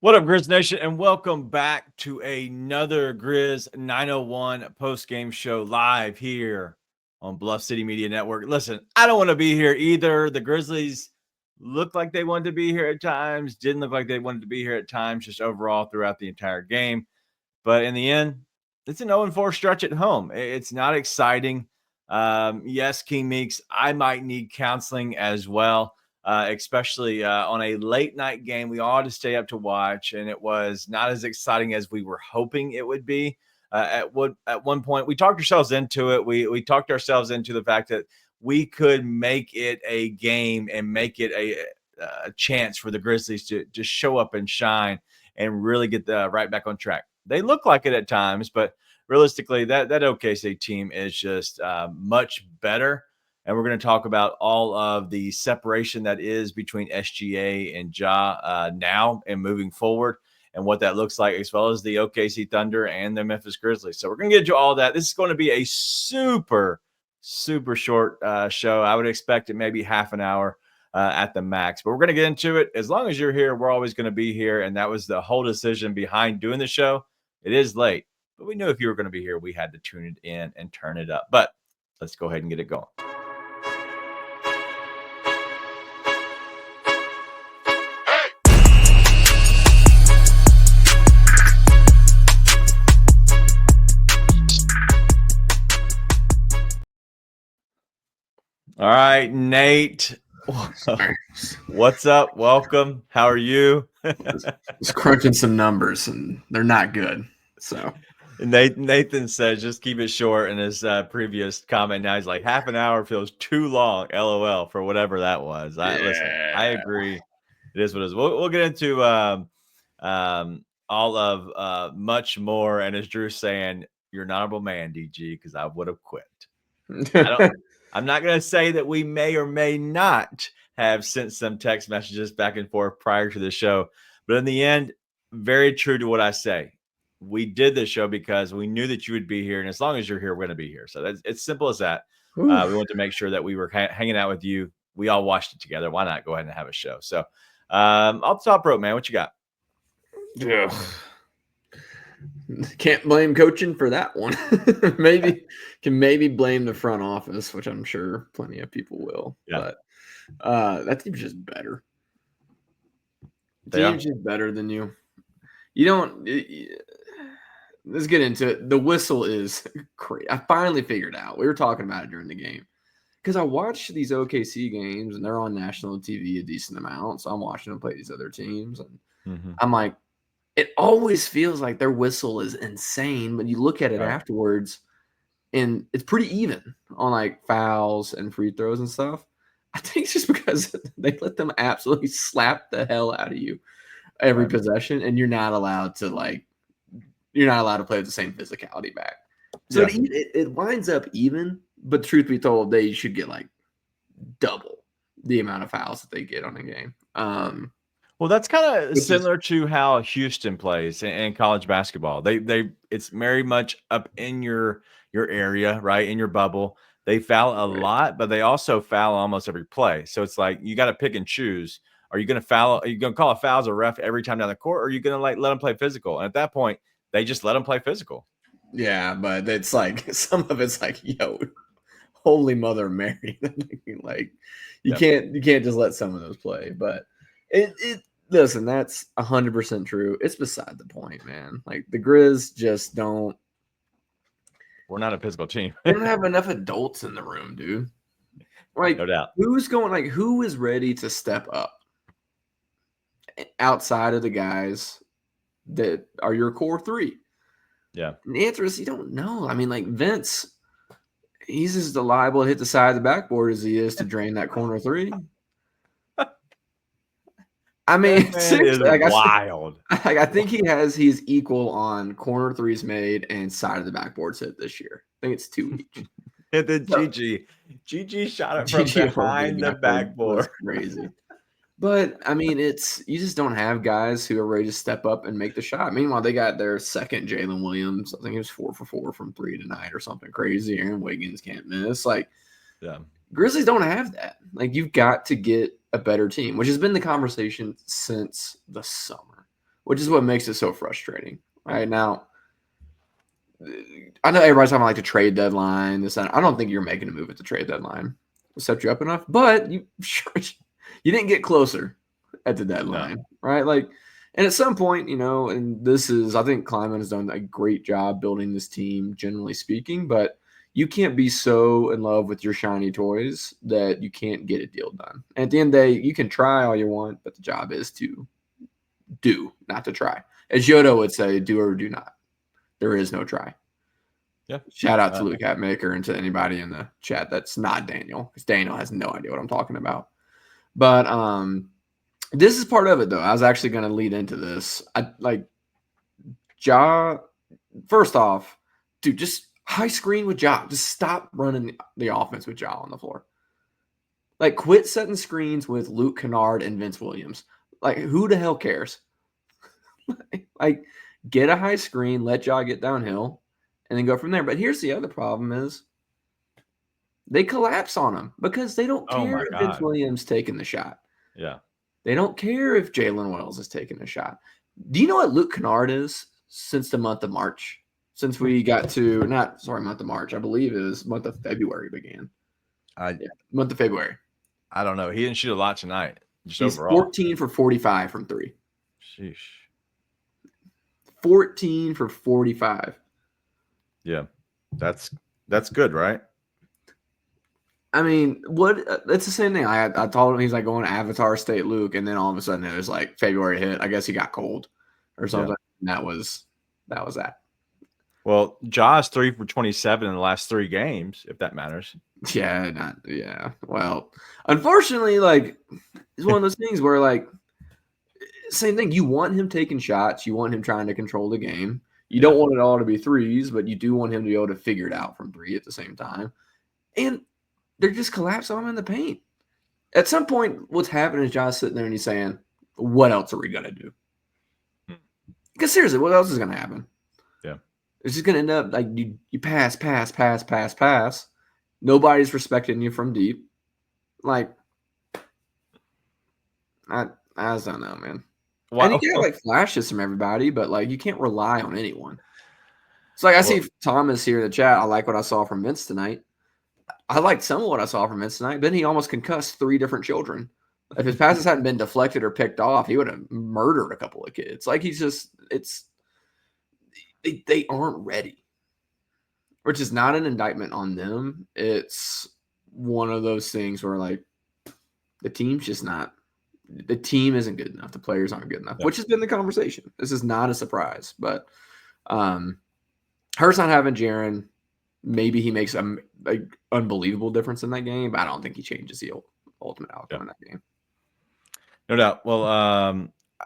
What up, Grizz Nation, and welcome back to another Grizz 901 post-game show live here on Bluff City Media Network. Listen, I don't want to be here either. The Grizzlies looked like they wanted to be here at times, didn't look like they wanted to be here at times, just overall throughout the entire game. But in the end, it's an 0-4 stretch at home. It's not exciting. Yes, King Meeks, I might need counseling as well. Especially on a late night game. We all had to stay up to watch, and it was not as exciting as we were hoping it would be. At one point, we talked ourselves into it. We talked ourselves into the fact that we could make it a game and make it a chance for the Grizzlies to just show up and shine and really get right back on track. They look like it at times, but realistically, that OKC team is just much better. And we're going to talk about all of the separation that is between SGA and Ja now and moving forward, and what that looks like, as well as the OKC Thunder and the Memphis Grizzlies. So we're going to get into all that. This is going to be a super short show. I would expect it maybe half an hour at the max, but we're going to get into it. As long as you're here, we're always going to be here. And that was the whole decision behind doing the show. It is late, but we knew if you were going to be here, we had to tune it in and turn it up. But let's go ahead and get it going. All right, Nate. What's up? Welcome. How are you? Just crunching some numbers, and they're not good. So Nathan says just keep it short in his previous comment. Now he's like, half an hour feels too long. LOL for whatever that was. Listen, I agree. It is what it is. We'll get into all of much more. And as Drew's saying, you're an honorable man, DG, because I would have quit. I'm not going to say that we may or may not have sent some text messages back and forth prior to the show, but in the end, very true to what I say. We did this show because we knew that you would be here, and as long as you're here, we're going to be here. So it's simple as that. We wanted to make sure that we were hanging out with you. We all watched it together. Why not go ahead and have a show? So off the top rope, man, what you got? Yeah. Can't blame coaching for that one. Maybe blame the front office, which I'm sure plenty of people will. Yeah. But that team's just better. Team's just better than you. Let's get into it. The whistle is crazy. I finally figured out. We were talking about it during the game. Because I watch these OKC games, and they're on national TV a decent amount. So I'm watching them play these other teams. And I'm like, it always feels like their whistle is insane, but you look at it afterwards, and it's pretty even on like fouls and free throws and stuff. I think it's just because they let them absolutely slap the hell out of you every possession, and you're not allowed to play with the same physicality back. So it winds up even, but truth be told, they should get like double the amount of fouls that they get on a game. Well, that's kind of similar to how Houston plays in college basketball. It's very much up in your area, right, in your bubble. They foul a lot, but they also foul almost every play. So it's like you got to pick and choose. Are you going to foul? Are you going to call a foul as a ref every time down the court, or are you going to let them play physical? And at that point, they just let them play physical. Yeah, but it's like some of it's like, yo, holy Mother Mary, like you can't just let some of those play, but. Listen, that's 100% true. It's beside the point, man. Like the Grizz just don't. We're not a physical team. They don't have enough adults in the room, dude. Like, no doubt. Who is ready to step up outside of the guys that are your core three? Yeah. And the answer is you don't know. I mean, like Vince, he's as liable to hit the side of the backboard as he is to drain that corner three. I mean, seriously, like wild. I think he's equal on corner threes made and side of the backboards hit this year. I think it's 2 each. And then GG shot it from behind the backboard. Crazy. But I mean, you just don't have guys who are ready to step up and make the shot. Meanwhile, they got their second Jalen Williams. I think he was 4 for 4 from 3 tonight or something crazy. Aaron Wiggins can't miss. Like, Grizzlies don't have that. Like, you've got to get a better team, which has been the conversation since the summer. which is what makes it so frustrating. Right now, I know everybody's talking about like the trade deadline. This, I don't think you're making a move at the trade deadline. It'll set you up enough, but you didn't get closer at the deadline, right? Like, and at some point, and this is, I think Kleiman has done a great job building this team, generally speaking, but you can't be so in love with your shiny toys that you can't get a deal done. And at the end of the day, you can try all you want, but the job is to do, not to try. As Yoda would say, do or do not. There is no try. Yeah. Shout out to Luke Hatmaker and to anybody in the chat that's not Daniel, because Daniel has no idea what I'm talking about. But this is part of it, though. I was actually going to lead into this. First off, dude, just high screen with Ja. Just stop running the offense with Ja on the floor. Like, quit setting screens with Luke Kennard and Vince Williams. Like, who the hell cares? Like, get a high screen, let Ja get downhill, and then go from there. But here's the other problem is they collapse on him because they don't care if Vince Williams taking the shot. Yeah. They don't care if Jalen Wells is taking a shot. Do you know what Luke Kennard is since the month of March? Since we got to, month of March. I believe it was month of February began. Month of February. I don't know. He didn't shoot a lot tonight. He's overall. 14 for 45 from three. Sheesh. 14 for 45. Yeah. That's good, right? I mean, it's the same thing. I told him he's like going to Avatar State Luke, and then all of a sudden it was like February hit. I guess he got cold or something. Yeah. And that was that. Well, Ja's 3 for 27 in the last 3 games, if that matters. Yeah. Well, unfortunately, like, it's one of those things where, like, same thing. You want him taking shots. You want him trying to control the game. You don't want it all to be threes, but you do want him to be able to figure it out from 3 at the same time. And they're just collapsing him in the paint. At some point, what's happening is Josh sitting there and he's saying, what else are we going to do? Because seriously, what else is going to happen? Yeah. It's just going to end up like you pass. Nobody's respecting you from deep. Like, I just don't know, man. Wow. And you get like flashes from everybody, but like you can't rely on anyone. So like I see Thomas here in the chat. I like what I saw from Vince tonight. I liked some of what I saw from Vince tonight. Then he almost concussed 3 different children. If his passes hadn't been deflected or picked off, he would have murdered a couple of kids. Like they aren't ready, which is not an indictment on them. It's one of those things where like the team isn't good enough. The players aren't good enough, which has been the conversation. This is not a surprise, but Hurts not having Jaren, maybe he makes an unbelievable difference in that game, but I don't think he changes the ultimate outcome in that game. No doubt. Well,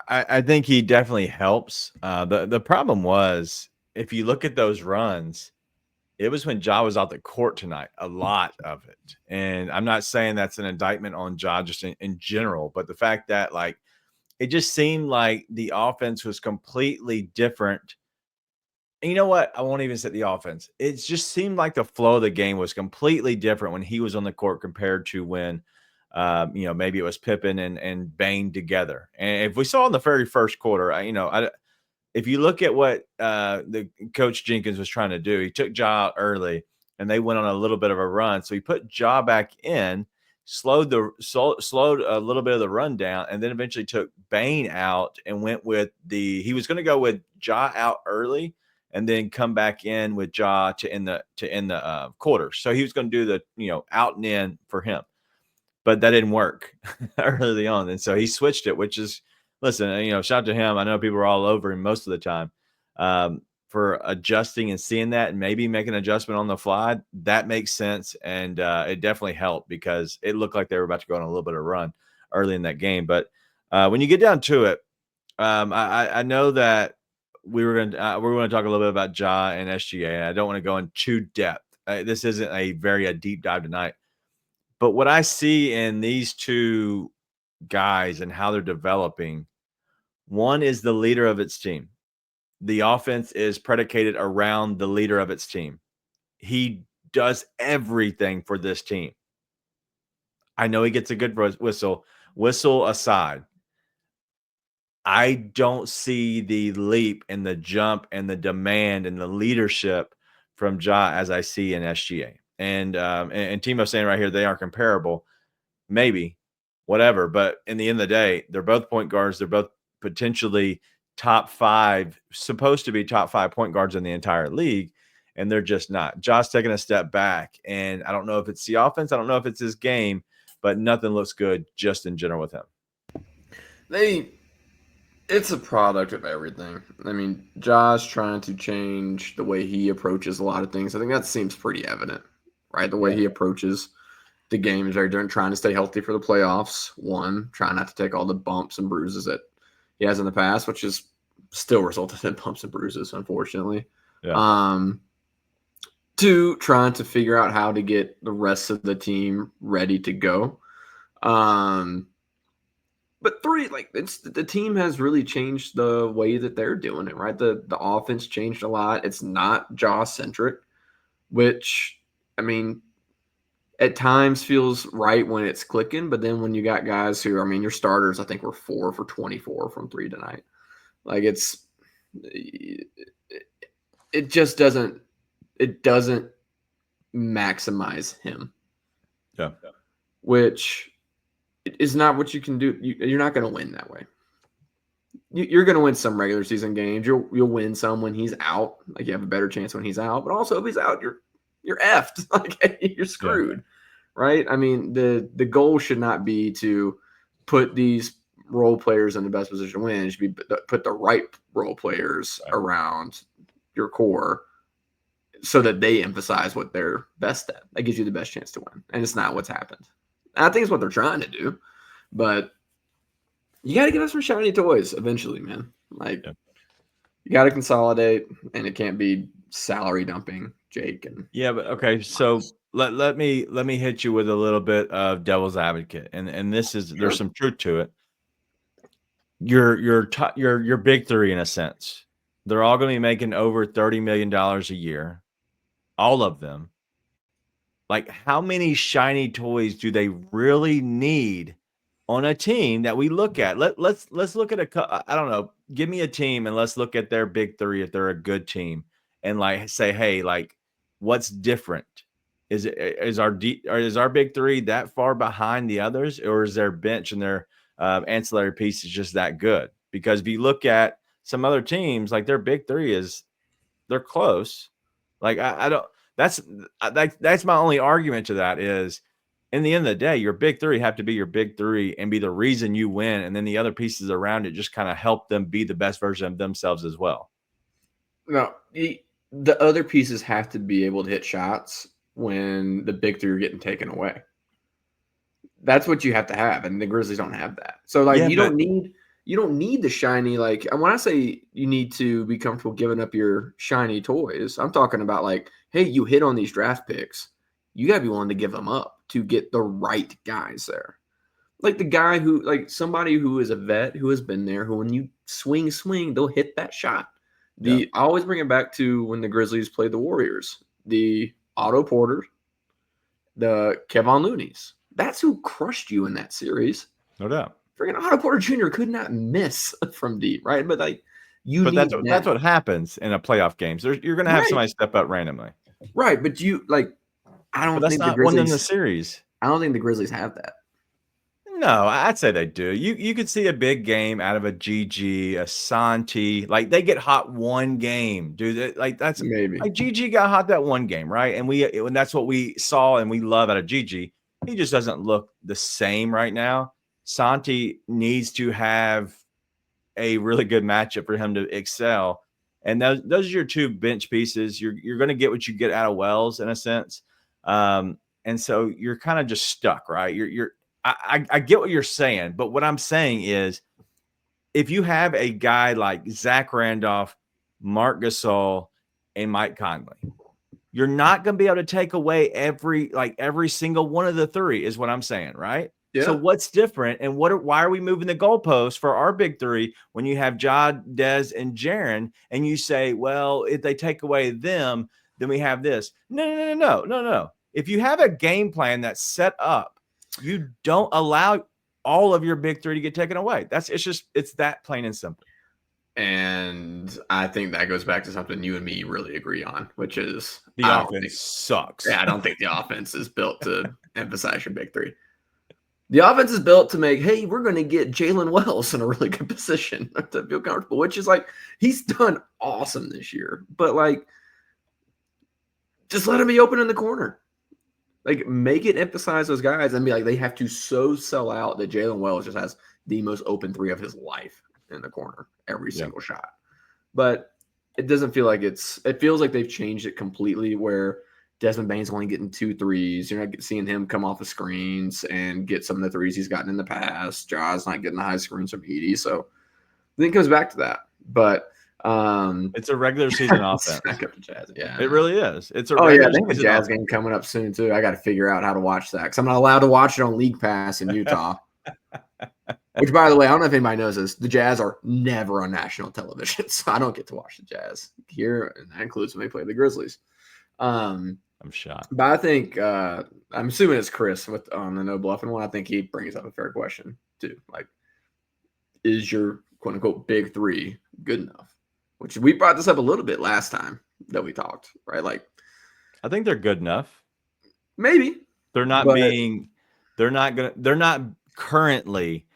I think he definitely helps. The problem was, if you look at those runs, it was when Ja was out the court tonight, a lot of it. And I'm not saying that's an indictment on Ja just in general, but the fact that like it just seemed like the offense was completely different. And you know what? I won't even say the offense. It just seemed like the flow of the game was completely different when he was on the court compared to when maybe it was Pippen and Bane together. And if we saw in the very first quarter, if you look at what the coach Jenkins was trying to do, he took Ja out early and they went on a little bit of a run. So he put Ja back in, slowed a little bit of the run down, and then eventually took Bane out and went with he was going to go with Ja out early and then come back in with Ja to end the quarter. So he was going to do the out and in for him. But that didn't work early on. And so he switched it, which is, listen, shout out to him. I know people are all over him most of the time for adjusting and seeing that and maybe make an adjustment on the fly. That makes sense. And it definitely helped because it looked like they were about to go on a little bit of run early in that game. But when you get down to it, I know that we're going to talk a little bit about Ja and SGA. I don't want to go in too depth. This isn't a very deep dive tonight. But what I see in these 2 guys and how they're developing, one is the leader of its team. The offense is predicated around the leader of its team. He does everything for this team. I know he gets a good whistle aside. I don't see the leap and the jump and the demand and the leadership from Ja as I see in SGA. And Timo saying right here they are comparable, maybe, whatever. But in the end of the day, they're both point guards. They're both potentially top 5, supposed to be top 5 point guards in the entire league, and they're just not. Ja's taking a step back, and I don't know if it's the offense. I don't know if it's his game, but nothing looks good just in general with him. It's a product of everything. I mean, Ja's trying to change the way he approaches a lot of things. I think that seems pretty evident, right? The way he approaches the games, right? Trying to stay healthy for the playoffs. One, trying not to take all the bumps and bruises that he has in the past, which is still resulted in bumps and bruises, unfortunately. Yeah. Two, trying to figure out how to get the rest of the team ready to go. But three, like the team has really changed the way that they're doing it, right? The offense changed a lot. It's not Ja centric, which I mean, at times feels right when it's clicking, but then when you got guys who, I mean, your starters, I think were 4 for 24 from 3 tonight. Like it just doesn't maximize him. Yeah. Which is not what you can do. You're not going to win that way. You're going to win some regular season games. You'll win some when he's out. Like you have a better chance when he's out. But also if he's out, you're effed. Like you're screwed, right? I mean, the goal should not be to put these role players in the best position to win. It should be put the right role players around your core so that they emphasize what they're best at. That gives you the best chance to win. And it's not what's happened. I think it's what they're trying to do, but you got to give us some shiny toys eventually, man. Like you got to consolidate, and it can't be salary dumping Jake. And but okay. So let me hit you with a little bit of devil's advocate, and this is there's some truth to it. Your big three in a sense, they're all going to be making over $30 million a year, all of them. Like, how many shiny toys do they really need on a team that we look at? Let's look at I don't know. Give me a team and let's look at their big three if they're a good team, and like say, hey, like, what's different? Is our big three that far behind the others, or is their bench and their ancillary pieces just that good? Because if you look at some other teams, like their big three they're close. Like I don't. That's my only argument to that is, in the end of the day, your big three have to be your big three and be the reason you win, and then the other pieces around it just kind of help them be the best version of themselves as well. No, the other pieces have to be able to hit shots when the big three are getting taken away. That's what you have to have, and the Grizzlies don't have that. So like you don't need the shiny, like when I say you need to be comfortable giving up your shiny toys, I'm talking about like, hey, you hit on these draft picks. You got to be willing to give them up to get the right guys there. Like the guy who, like somebody who is a vet, who has been there, who when you swing, they'll hit that shot. I always bring it back to when the Grizzlies played the Warriors. The Otto Porter, the Kevon Looney's. That's who crushed you in that series. No doubt. Freaking Otto Porter Jr. could not miss from deep, right? But like that's what happens in a playoff game. So you're going to have somebody step up randomly, right? But I don't think the Grizzlies won in the series. I don't think the Grizzlies have that. No, I'd say they do. You could see a big game out of a GG, a Santi. Like they get hot one game, dude. Like that's maybe like GG got hot that one game, right? And that's what we saw and we love out of GG. He just doesn't look the same right now. Santi needs to have a really good matchup for him to excel. And those are your two bench pieces. You're going to get what you get out of Wells in a sense. And so you're kind of just stuck, right? I get what you're saying, but what I'm saying is if you have a guy like Zach Randolph, Marc Gasol, and Mike Conley, you're not going to be able to take away every single one of the three is what I'm saying, right? Yeah. So what's different, and why are we moving the goalposts for our big three when you have Ja, Dez, and Jaren, and you say, well, if they take away them, then we have this. No. If you have a game plan that's set up, you don't allow all of your big three to get taken away. It's that plain and simple. And I think that goes back to something you and me really agree on, which is The offense sucks. Yeah, I don't think the offense is built to emphasize your big three. The offense is built to make, hey, we're going to get Jalen Wells in a really good position to feel comfortable, which is like, he's done awesome this year. But, like, just let him be open in the corner. Like, make it emphasize those guys and be like, they have to so sell out that Jalen Wells just has the most open three of his life in the corner every single shot. But it doesn't feel like it feels like they've changed it completely where Desmond Bane's only getting 2 threes. You're not seeing him come off the screens and get some of the threes he's gotten in the past. Ja's not getting the high screens from Edey. So I think it comes back to that. But it's a regular season offense. Back up to Jazz. Yeah, it really is. It's a they have a offense. Jazz game coming up soon too. I got to figure out how to watch that because I'm not allowed to watch it on League Pass in Utah. Which, by the way, I don't know if anybody knows this. The Jazz are never on national television, so I don't get to watch the Jazz here, and that includes when they play the Grizzlies. I'm shocked. But I think I'm assuming it's Chris on the no bluffing one. I think he brings up a fair question too. Like, is your quote unquote big three good enough? Which we brought this up a little bit last time that we talked, right? Like, I think they're good enough. Maybe they're not currently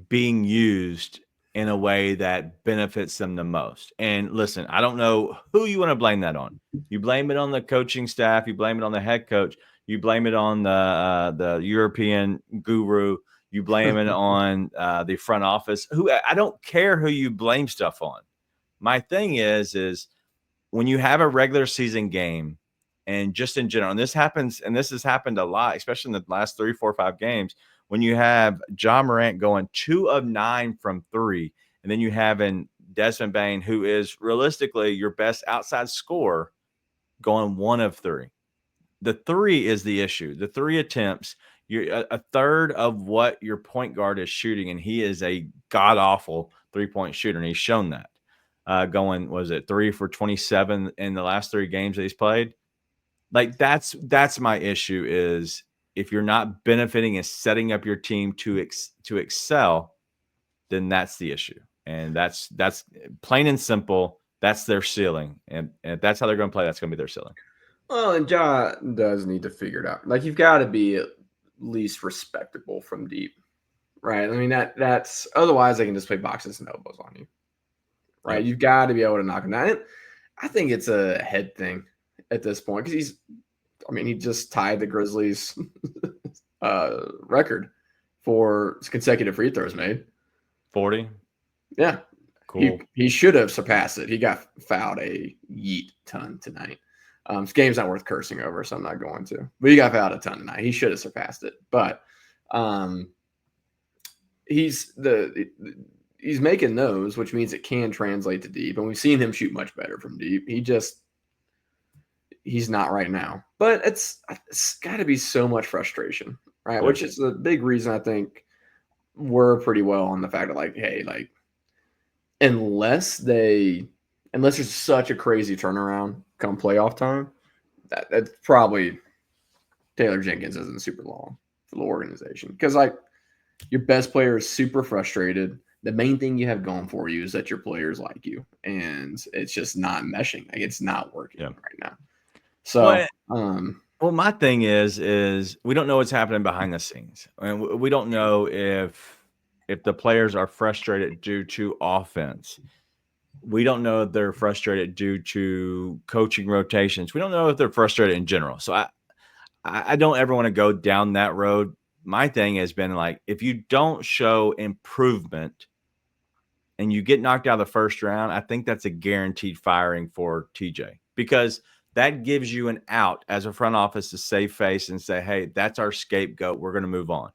being used in a way that benefits them the most. And listen, I don't know who you want to blame that on. You blame it on the coaching staff. You blame it on the head coach. You blame it on the European guru. You blame it on the front office. I don't care who you blame stuff on. My thing is when you have a regular season game, and just in general, and this has happened a lot, especially in the last 3, 4, 5 games, when you have Ja Morant going 2 of 9 from 3, and then you have Desmond Bane, who is realistically your best outside scorer, going 1 of 3. The 3 is the issue. The 3 attempts, you're a third of what your point guard is shooting, and he is a god-awful three-point shooter, and he's shown that. Going, was it 3 for 27 in the last 3 games that he's played? Like, that's my issue is if you're not benefiting and setting up your team to excel, then that's the issue. And that's plain and simple. That's their ceiling. And if that's how they're going to play, that's going to be their ceiling. Well, and Ja does need to figure it out. Like, you've got to be at least respectable from deep, right? I mean, that's otherwise they can just play boxes and elbows on you, right? Yep. You've got to be able to knock them down. I think it's a head thing at this point because he just tied the Grizzlies record for consecutive free throws made. 40. Yeah. Cool. He should have surpassed it. He got fouled a yeet ton tonight. This game's not worth cursing over, so I'm not going to. But he got fouled a ton tonight. He should have surpassed it. But he's making those, which means it can translate to deep. And we've seen him shoot much better from deep. He's not right now. But it's got to be so much frustration, right? Which is a big reason I think we're pretty well on the fact of like, hey, like, unless there's such a crazy turnaround come playoff time, that's probably Taylor Jenkins isn't super long for the organization. Because, like, your best player is super frustrated. The main thing you have going for you is that your players like you. And it's just not meshing. Like, it's not working right now. So, well, my thing is we don't know what's happening behind the scenes. And we don't know if the players are frustrated due to offense. We don't know if they're frustrated due to coaching rotations. We don't know if they're frustrated in general. So I don't ever want to go down that road. My thing has been like, if you don't show improvement and you get knocked out of the first round, I think that's a guaranteed firing for TJ, because that gives you an out as a front office to save face and say, hey, that's our scapegoat. We're going to move on.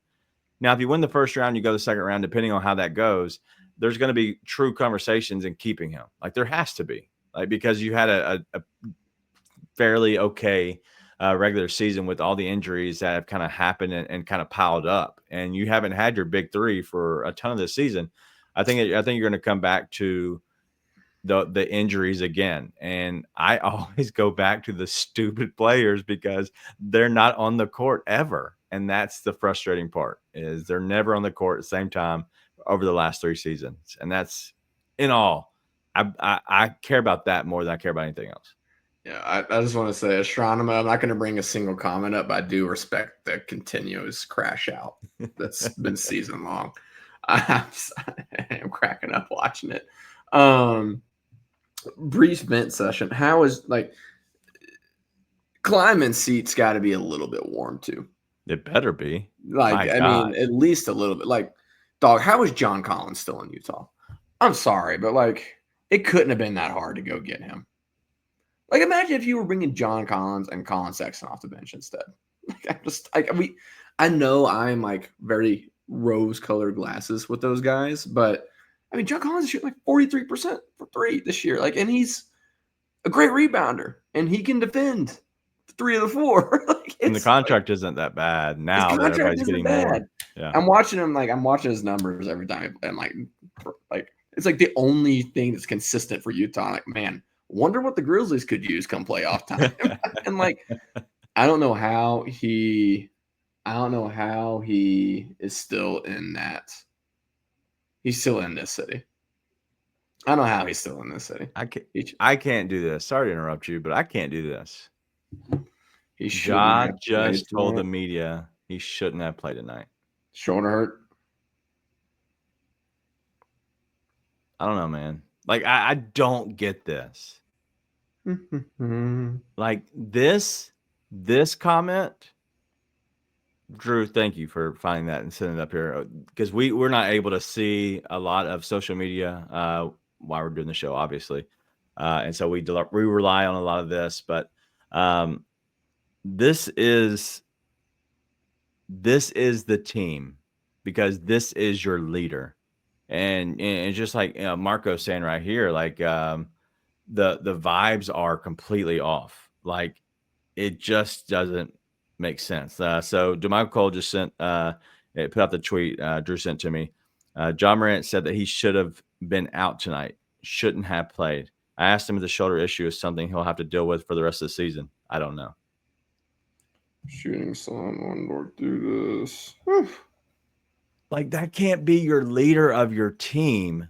Now, if you win the first round, you go the second round, depending on how that goes, there's going to be true conversations in keeping him. Like, there has to be, like, because you had a fairly okay regular season with all the injuries that have kind of happened and kind of piled up, and you haven't had your big three for a ton of this season. I think you're going to come back to the injuries again. And I always go back to the stupid players because they're not on the court ever. And that's the frustrating part, is they're never on the court at the same time over the last 3 seasons. And that's in all. I care about that more than I care about anything else. Yeah, I just want to say, Astronomer, I'm not going to bring a single comment up, but I do respect the continuous crash out that's been season long. I'm cracking up watching it. Brief vent session. How is, like, climbing seats got to be a little bit warm too. It better be. Like, I mean, at least a little bit. Like, dog, how is John Collins still in Utah? I'm sorry, but, like, it couldn't have been that hard to go get him. Like, imagine if you were bringing John Collins and Colin Sexton off the bench instead. Like, I know I'm like very rose-colored glasses with those guys, but I mean, John Collins is shooting like 43% for 3 this year. Like, and he's a great rebounder, and he can defend 3 of the 4. Like, and the contract isn't that bad now. His contract isn't bad. More. Yeah, I'm watching him. Like, I'm watching his numbers every time, and like it's like the only thing that's consistent for Utah. Like, man. Wonder what the Grizzlies could use come playoff time. And like, I don't know how he is still in that. He's still in this city. I don't know how he's still in this city. I can't do this. Sorry to interrupt you, but I can't do this. Ja just told the media he shouldn't have played tonight. Shoulder hurt. I don't know, man. Like, I don't get this. Like, this comment, Drew, thank you for finding that and sending it up here, because we're not able to see a lot of social media while we're doing the show, obviously, and so we rely on a lot of this. But this is the team, because this is your leader, and just like Marco's saying right here, like the vibes are completely off. Like, it just doesn't make sense. So DeMichael Cole just put out the tweet Drew sent to me. John Morant said that he should have been out tonight, shouldn't have played. I asked him if the shoulder issue is something he'll have to deal with for the rest of the season. I don't know. Shooting someone or do this. Like, that can't be your leader of your team.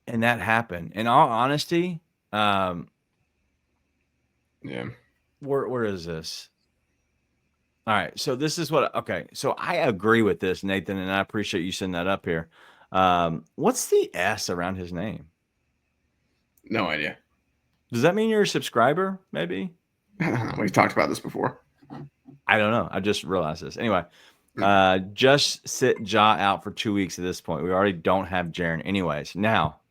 And that happened. In all honesty, yeah. Where is this? All right. So this is okay. So I agree with this, Nathan, and I appreciate you sending that up here. What's the S around his name? No idea. Does that mean you're a subscriber? Maybe. I don't know. We've talked about this before. I don't know. I just realized this. Anyway, just sit Ja out for 2 weeks at this point. We already don't have Jaren anyways. Now,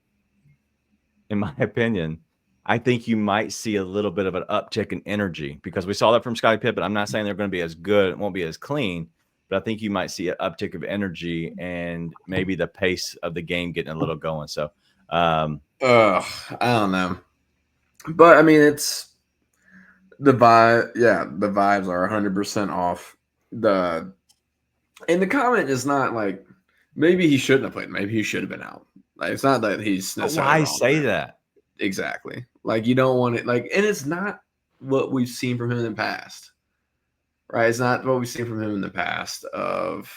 in my opinion, I think you might see a little bit of an uptick in energy, because we saw that from Scottie Pippen. I'm not saying they're going to be as good. It won't be as clean, but I think you might see an uptick of energy and maybe the pace of the game getting a little going. So, I don't know. But I mean, it's the vibe. Yeah, the vibes are 100% off. And the comment is not like maybe he shouldn't have played. Maybe he should have been out. Like, it's not that he's necessarily. Why say that? Exactly. Like, you don't want it. Like, and it's not what we've seen from him in the past, right? It's not what we've seen from him in the past of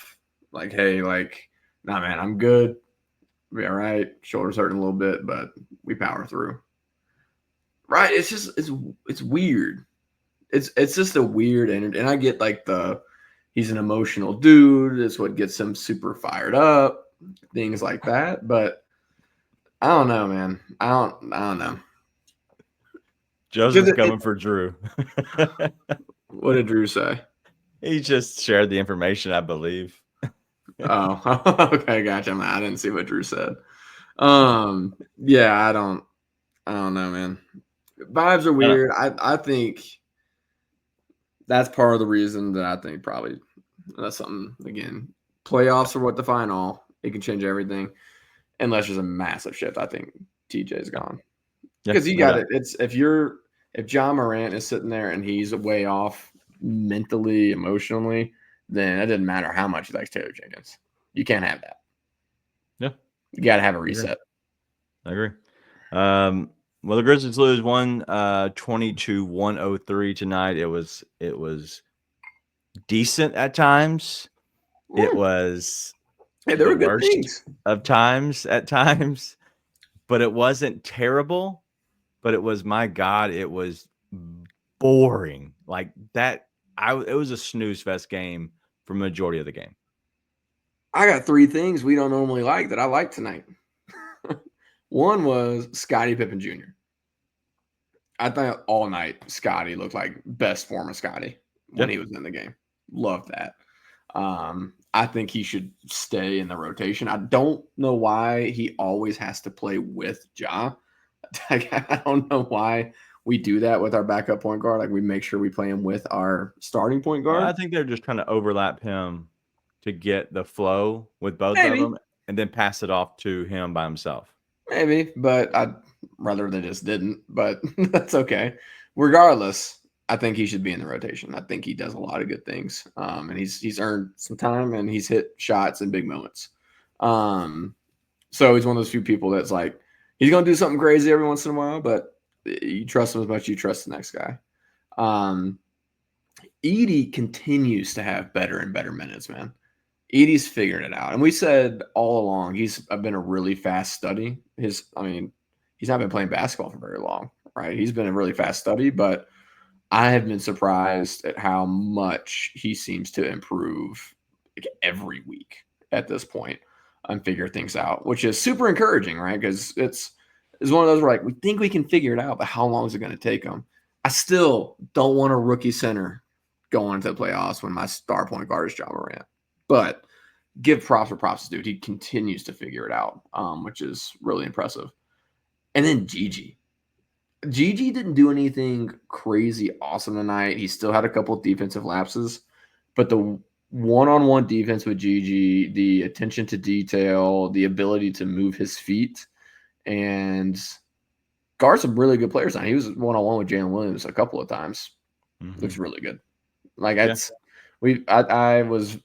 like, hey, like, nah, man, I'm good. Be all right. Shoulders hurting a little bit, but we power through. Right? It's just it's weird. It's just a weird energy, and I get like he's an emotional dude. It's what gets him super fired up, things like that. But I don't know, man. I don't know. Joseph's coming for Drew. What did Drew say? He just shared the information, I believe. Oh, okay, gotcha. I didn't see what Drew said. Yeah, I don't know, man. Vibes are weird. I think that's part of the reason that I think probably that's something, again, playoffs are what define all. It can change everything unless there's a massive shift. I think TJ's gone. Because you got it. It's if John Morant is sitting there and he's way off mentally, emotionally, then it doesn't matter how much he likes Taylor Jenkins. You can't have that. Yeah. You got to have a reset. I agree. Well, the Grizzlies lose 120-103 tonight. It was decent at times. It was Hey, there the were good worst things. of times at times, but it wasn't terrible. But it was, my God, it was boring. Like that. It was a snooze fest game for majority of the game. I got 3 things we don't normally like that I like tonight. One was Scottie Pippen Jr. I thought all night Scottie looked like best form of Scottie when Yeah. he was in the game. Love that. I think he should stay in the rotation. I don't know why he always has to play with Ja. I don't know why we do that with our backup point guard. Like we make sure we play him with our starting point guard. I think they're just trying to overlap him to get the flow with both of Maybe, them, and then pass it off to him by himself. maybe, but I'd rather they just didn't. But that's okay. Regardless, I think he should be in the rotation. I think he does a lot of good things, and he's earned some time and he's hit shots in big moments. So he's one of those few people that's like he's gonna do something crazy every once in a while, but you trust him as much as you trust the next guy. Edie continues to have better and better minutes, man. Edie's figured it out. And we said all along he's been a really fast study. He's not been playing basketball for very long, right? He's been a really fast study, but I have been surprised at how much he seems to improve like every week at this point and figure things out, which is super encouraging, right? Because it's one of those where like we think we can figure it out, but how long is it going to take him? I still don't want a rookie center going into the playoffs when my star point guard is Ja Morant. But give props for props, dude. He continues to figure it out, which is really impressive. And then Gigi. Gigi didn't do anything crazy awesome tonight. He still had a couple of defensive lapses, but the one-on-one defense with Gigi, the attention to detail, the ability to move his feet, and guard some really good players on. He was one-on-one with Jalen Williams a couple of times. Mm-hmm. Looks really good. Like I was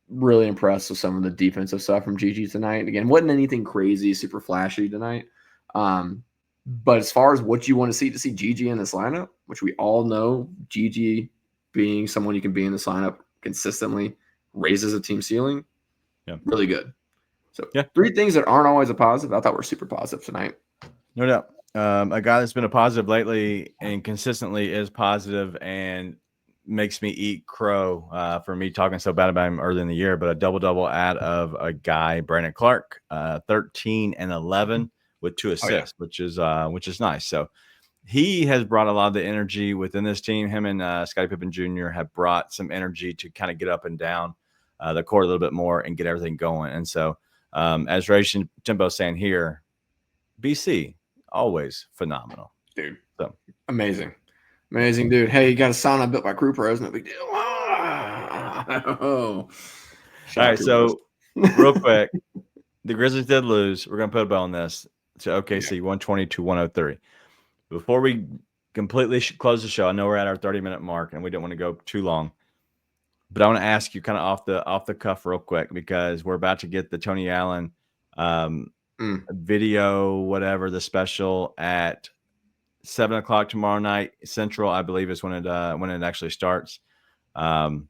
really impressed with some of the defensive stuff from Gigi tonight. Again, wasn't anything crazy, super flashy tonight. But as far as what you want to see Gigi in this lineup, which we all know Gigi being someone you can be in this lineup consistently raises a team ceiling. Yeah. Really good. So yeah, 3 things that aren't always a positive, I thought were super positive tonight. No doubt. A guy that's been a positive lately and consistently is positive and makes me eat crow for me talking so bad about him early in the year, but a double-double out of a guy, Brandon Clark, 13 and 11 with 2 assists, which is nice. So he has brought a lot of the energy within this team. Him and Scottie Pippen Jr. have brought some energy to kind of get up and down the court a little bit more and get everything going. And so as Ray Timbo saying here, BC, always phenomenal. Dude. So amazing, dude. Hey, you got a sauna built by Crew Pros, no big deal. All right, so real quick, the Grizzlies did lose. We're gonna put a bow on this to OKC 120-103. Before we completely close the show, I know we're at our 30-minute mark and we don't want to go too long, but I want to ask you kind of off the cuff real quick because we're about to get the Tony Allen video, whatever, the special at 7:00 tomorrow night Central, I believe is when it actually starts. Any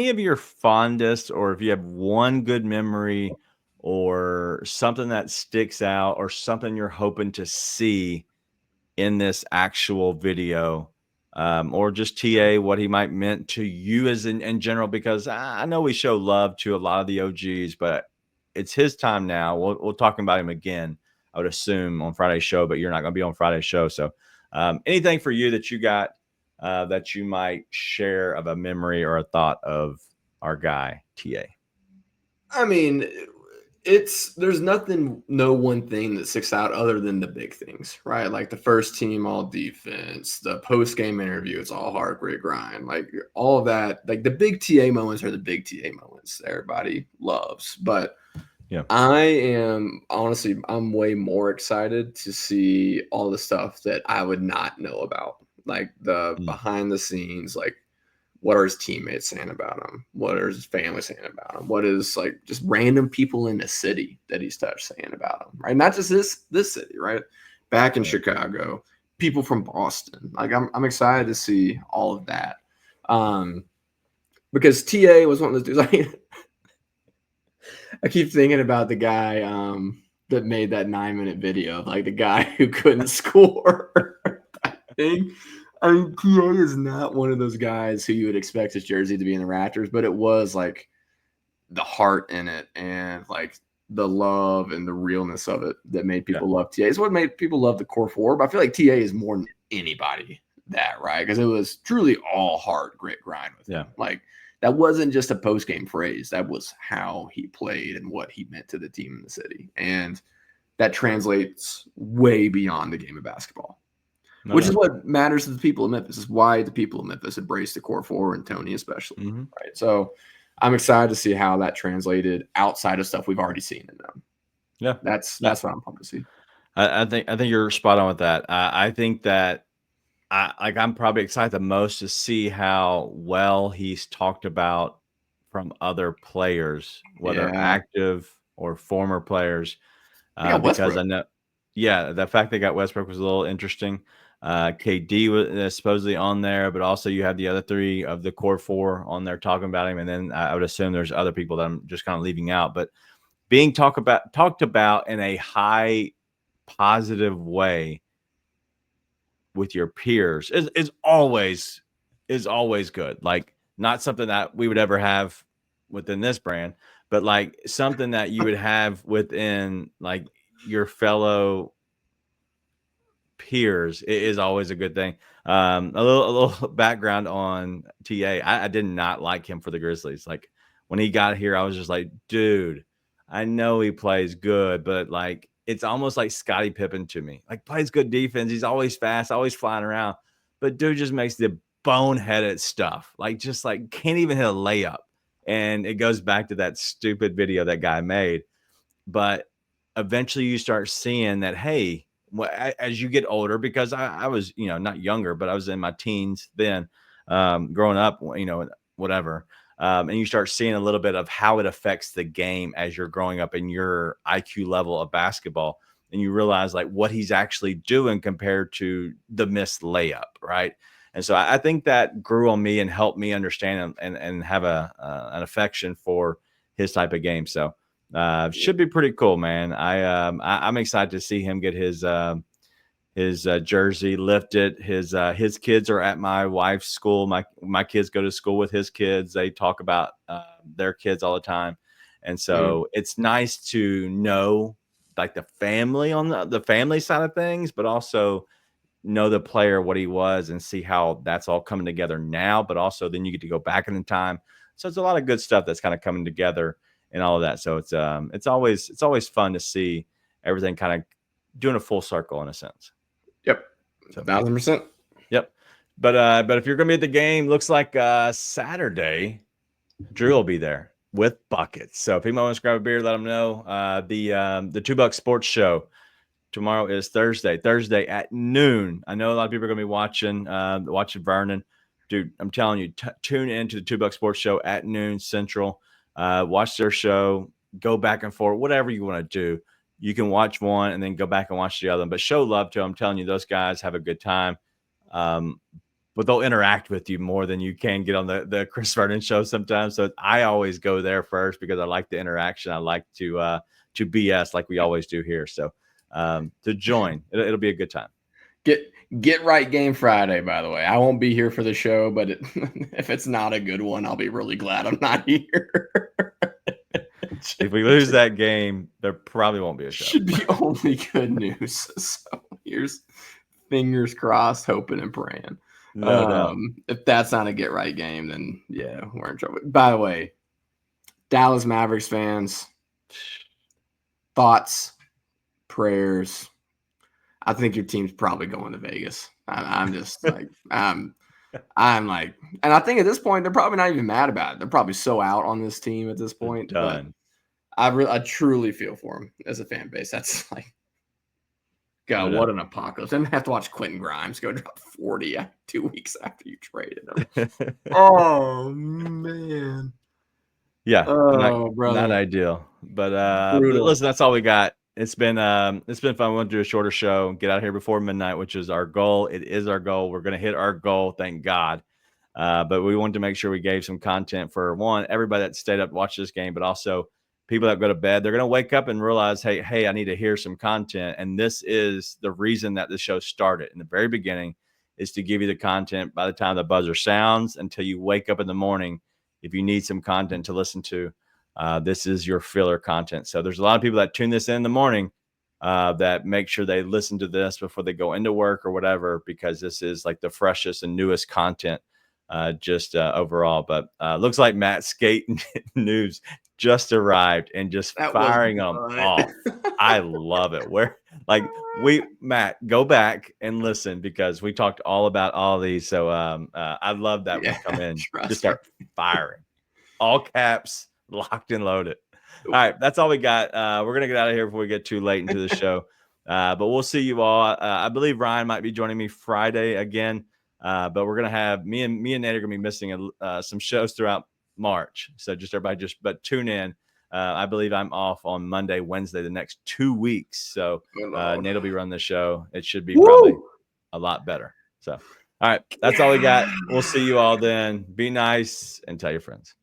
of your fondest, or if you have one good memory or something that sticks out or something you're hoping to see in this actual video, or just TA, what he might meant to you as in general, because I know we show love to a lot of the OGs, but it's his time now. We'll talk about him again, I would assume, on Friday's show, but you're not going to be on Friday's show. So anything for you that you got that you might share of a memory or a thought of our guy, TA? I mean, there's no one thing that sticks out other than the big things, right? Like the first team all defense, the post-game interview, it's all hard grit grind, like all of that. Like the big TA moments are the big TA moments that everybody loves. But yeah, I'm way more excited to see all the stuff that I would not know about, like the behind the scenes, like what are his teammates saying about him? What are his family saying about him? What is like just random people in the city that he's touched saying about him, right? Not just this city, right? Back in Chicago, people from Boston. Like I'm excited to see all of that. because TA was one of those dudes. I keep thinking about the guy that made that 9-minute video of like the guy who couldn't score. Thing. I mean, TA is not one of those guys who you would expect his jersey to be in the Raptors, but it was like the heart in it and like the love and the realness of it that made people love TA. It's what made people love the core four, but I feel like TA is more than anybody that, right? Because it was truly all heart, grit, grind with him. Like that wasn't just a post-game phrase. That was how he played and what he meant to the team in the city. And that translates way beyond the game of basketball. Which is what matters to the people of Memphis. Is why the people of Memphis embrace the core four and Tony especially, right? So I'm excited to see how that translated outside of stuff we've already seen in them. Yeah, that's what I'm pumped to see. I think you're spot on with that. I think that I'm probably excited the most to see how well he's talked about from other players, whether active or former players, because I know, the fact they got Westbrook was a little interesting. KD was supposedly on there, but also you have the other three of the core four on there talking about him. And then I would assume there's other people that I'm just kind of leaving out, but being talked about in a high positive way with your peers is always good. Like not something that we would ever have within this brand, but like something that you would have within like your fellow peers is always a good thing. A little background on TA. I did not like him for the Grizzlies. Like when he got here, I was just like, dude, I know he plays good, but like it's almost like Scottie Pippen to me. Like plays good defense. He's always fast, always flying around, but dude just makes the boneheaded stuff. Like just like can't even hit a layup. And it goes back to that stupid video that guy made. But eventually you start seeing that, hey, as you get older, because I was, not younger, but I was in my teens then, growing up, whatever. And you start seeing a little bit of how it affects the game as you're growing up in your IQ level of basketball. And you realize like what he's actually doing compared to the missed layup. Right. And so I think that grew on me and helped me understand and have an affection for his type of game. So should be pretty cool, man. I'm excited to see him get his jersey lifted. His kids are at my wife's school. My kids go to school with his kids. They talk about their kids all the time, and so it's nice to know like the family on the family side of things, but also know the player, what he was, and see how that's all coming together now. But also then you get to go back in time. So it's a lot of good stuff that's kind of coming together and all of that. So it's always fun to see everything kind of doing a full circle in a sense. Yep. 1,000%. Yep. But if you're gonna be at the game, looks like Saturday, Drew will be there with buckets. So if anyone wants to grab a beer, let them know. The $2 Sports Show tomorrow is Thursday at noon. I know a lot of people are gonna be watching Vernon. Dude, I'm telling you, tune into the $2 Sports Show at noon Central. Watch their show, go back and forth, whatever you want to do. You can watch one and then go back and watch the other one, but show love to them. I'm telling you, those guys have a good time. But they'll interact with you more than you can get on the Chris Vernon show sometimes. So I always go there first because I like the interaction. I like to BS like we always do here. So to join, it'll be a good time. Get right game Friday, by the way. I won't be here for the show, but if it's not a good one, I'll be really glad I'm not here. If we lose that game, there probably won't be a show. Should be only good news. So here's fingers crossed, hoping and praying. No doubt. If that's not a get right game, then yeah, we're in trouble. By the way, Dallas Mavericks fans, thoughts, prayers. I think your team's probably going to Vegas. I'm just like, I'm like, and I think at this point, they're probably not even mad about it. They're probably so out on this team at this point. Done. But I truly feel for them as a fan base. That's like, God, what an apocalypse. And have to watch Quentin Grimes go drop 40 2 weeks after you traded him. Oh, man. Yeah. Oh, not ideal. But listen, that's all we got. It's been fun. We want to do a shorter show and get out here before midnight, which is our goal. It is our goal. We're going to hit our goal. Thank God. But we wanted to make sure we gave some content for one, everybody that stayed up to watch this game, but also people that go to bed. They're going to wake up and realize, hey, I need to hear some content. And this is the reason that the show started in the very beginning, is to give you the content by the time the buzzer sounds until you wake up in the morning. If you need some content to listen to, this is your filler content. So there's a lot of people that tune this in the morning that make sure they listen to this before they go into work or whatever, because this is like the freshest and newest content overall. But looks like Matt's skate news just arrived and just firing them off. I love it. Matt, go back and listen, because we talked all about all these. So I love that we come in, just start firing. All caps, locked and loaded. All right, that's all we got. We're going to get out of here before we get too late into the show. But we'll see you all. I believe Ryan might be joining me Friday again. But we're going to have me and Nate are going to be missing some shows throughout March. So just everybody but tune in. I believe I'm off on Monday, Wednesday, the next 2 weeks. So Nate will be running the show. It should be probably a lot better. So, all right, that's all we got. We'll see you all then. Be nice and tell your friends.